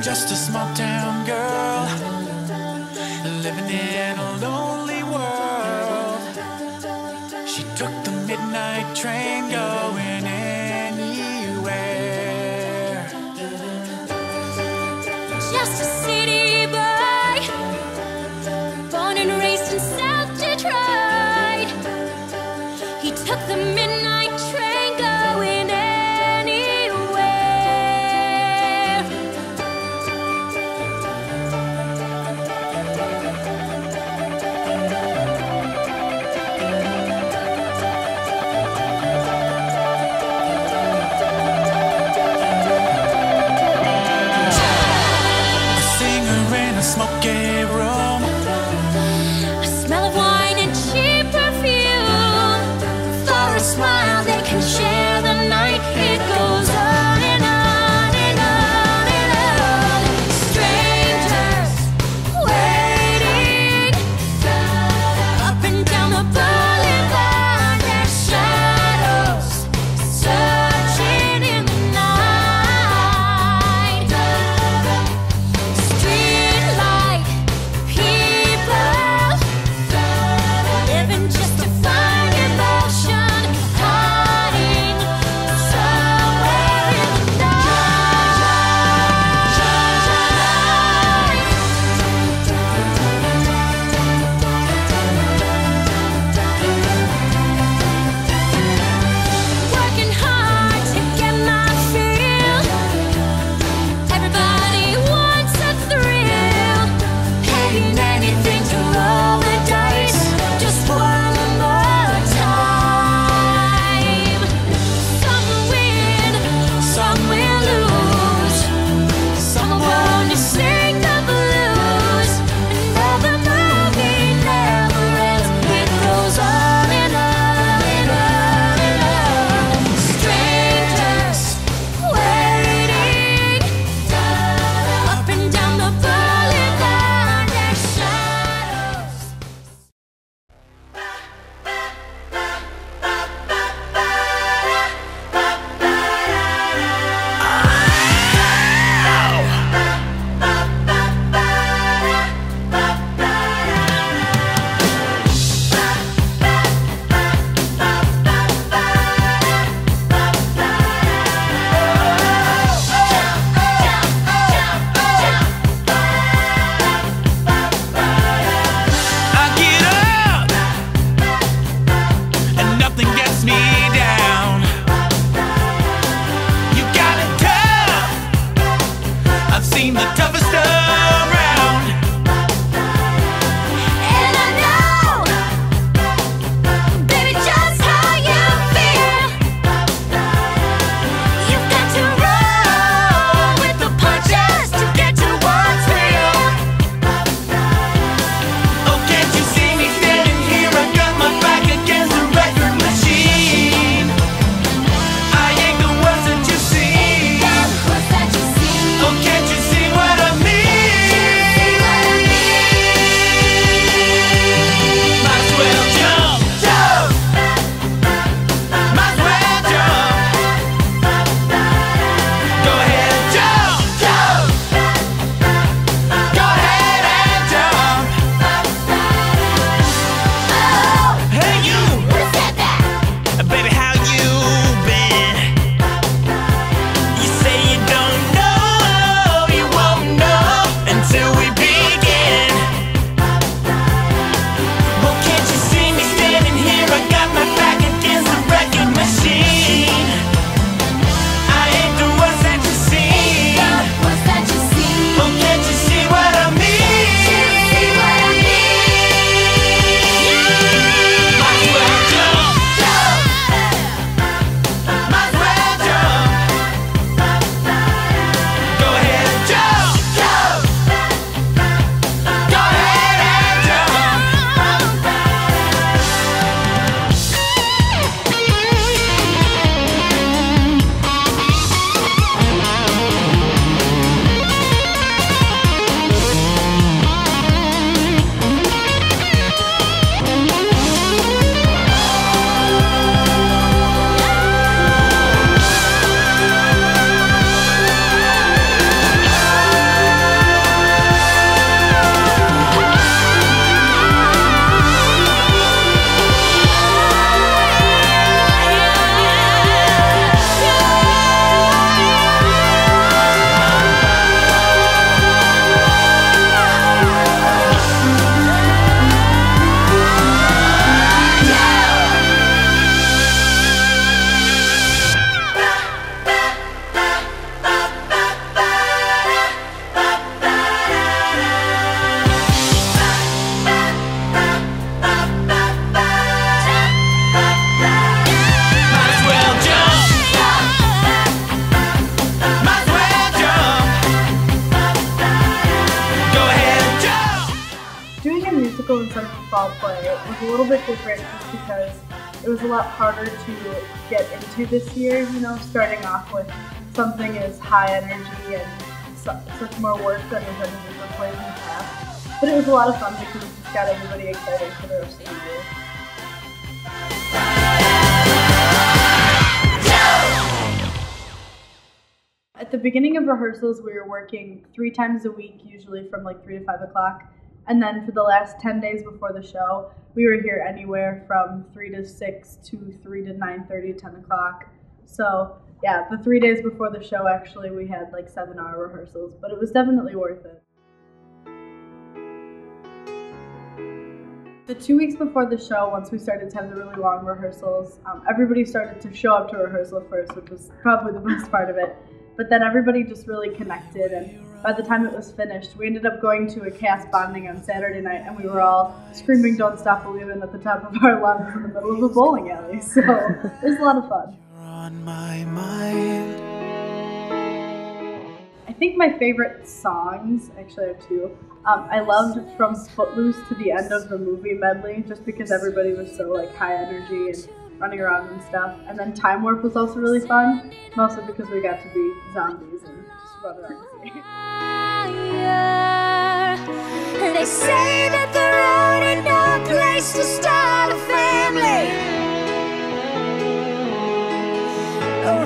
Just a small town girl living in a lonely world. She took the midnight train going anywhere. Just a city boy, born and raised in South Detroit. He took the midnight train going anywhere. A singer fall play was a little bit different just because it was a lot harder to get into this year, you know, starting off with something as high energy and such more work than we've had to do for plays in the past. But it was a lot of fun because it just got everybody excited for the rest of the year. At the beginning of rehearsals, we were working 3 times a week, usually from like 3 to 5 o'clock. And then for the last 10 days before the show, we were here anywhere from 3 to 6 to 3 to 9:30, 10 o'clock. So yeah, the 3 days before the show, actually, we had like 7-hour rehearsals, but it was definitely worth it. The 2 weeks before the show, once we started to have the really long rehearsals, everybody started to show up to rehearsal first, which was probably the best part of it. But then everybody just really connected, and by the time it was finished, we ended up going to a cast bonding on Saturday night, and we were all screaming "Don't Stop Believin'" at the top of our lungs in the middle of a bowling alley. So it was a lot of fun. You're on my mind. I think my favorite songs, actually I have 2. I loved From Footloose to the end of the movie medley, just because everybody was so like high energy and running around and stuff. And then Time Warp was also really fun, mostly because we got to be zombies and just run around the city. They say that the road ain't no place to start a family.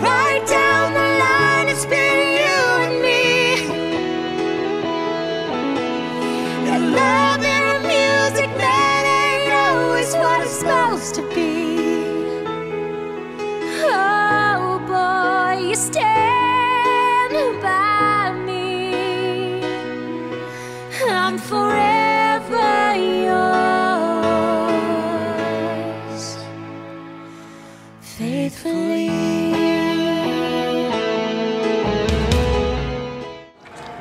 Right down the line, it's been you and me. That love and music, that ain't always what it's supposed to be. Oh boy, you stand by me. I'm forever yours, faithfully.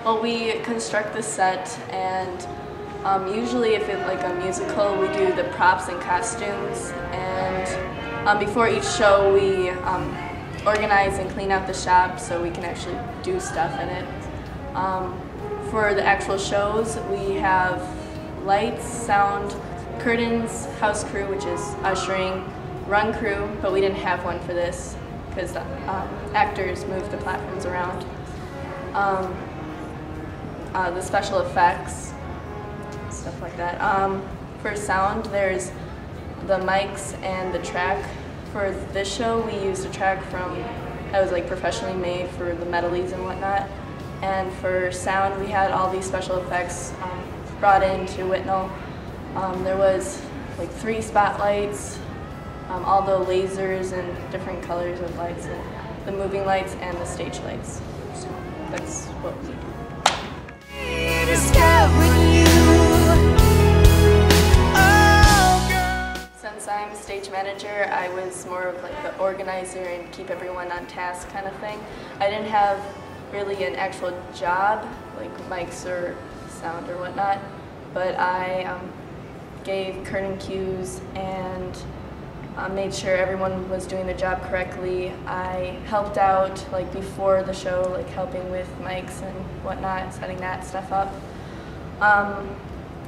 Well, we construct the set, and usually if it's like a musical, we do the props and costumes, and before each show we organize and clean out the shop so we can actually do stuff in it. For the actual shows, we have lights, sound, curtains, house crew, which is ushering, run crew, but we didn't have one for this because the actors moved the platforms around. The special effects, stuff like that. For sound, there's the mics and the track. For this show, we used a track that was like professionally made for the medleys and whatnot. And for sound, we had all these special effects brought into Whitnall. There was like 3 spotlights, all the lasers and different colors of lights, and the moving lights and the stage lights. So that's what we do. Since I'm stage manager, I was more of like the organizer and keep everyone on task kind of thing. I didn't have really an actual job, like mics or sound or whatnot, but I gave curtain cues and made sure everyone was doing their job correctly. I helped out like before the show, like helping with mics and whatnot, setting that stuff up.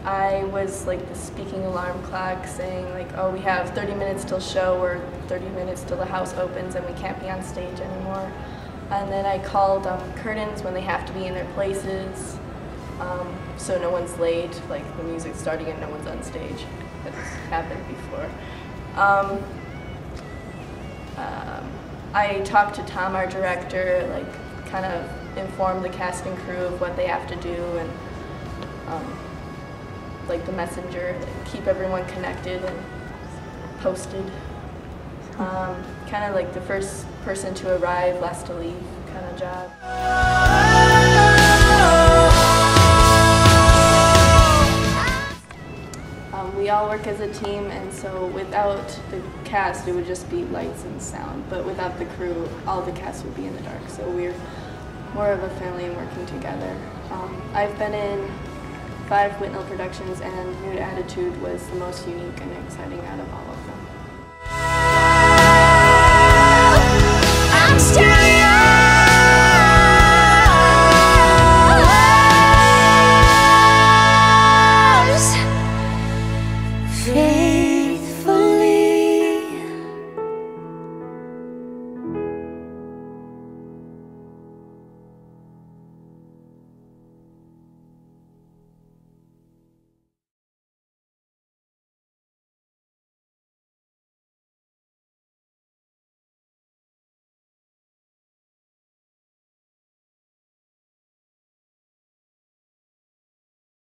I was like the speaking alarm clock, saying like, oh, we have 30 minutes till show or 30 minutes till the house opens and we can't be on stage anymore. And then I called curtains when they have to be in their places, so no one's late, like the music's starting and no one's on stage. That's happened before. I talked to Tom, our director, like kind of inform the cast and crew of what they have to do, and like the messenger, like, keep everyone connected and posted. Kind of like the first person to arrive, last to leave kind of job. We all work as a team, and so without the cast it would just be lights and sound, but without the crew all the cast would be in the dark, so we're more of a family and working together. I've been in 5 Whitnall productions, and New Attitude was the most unique and exciting out of all of them.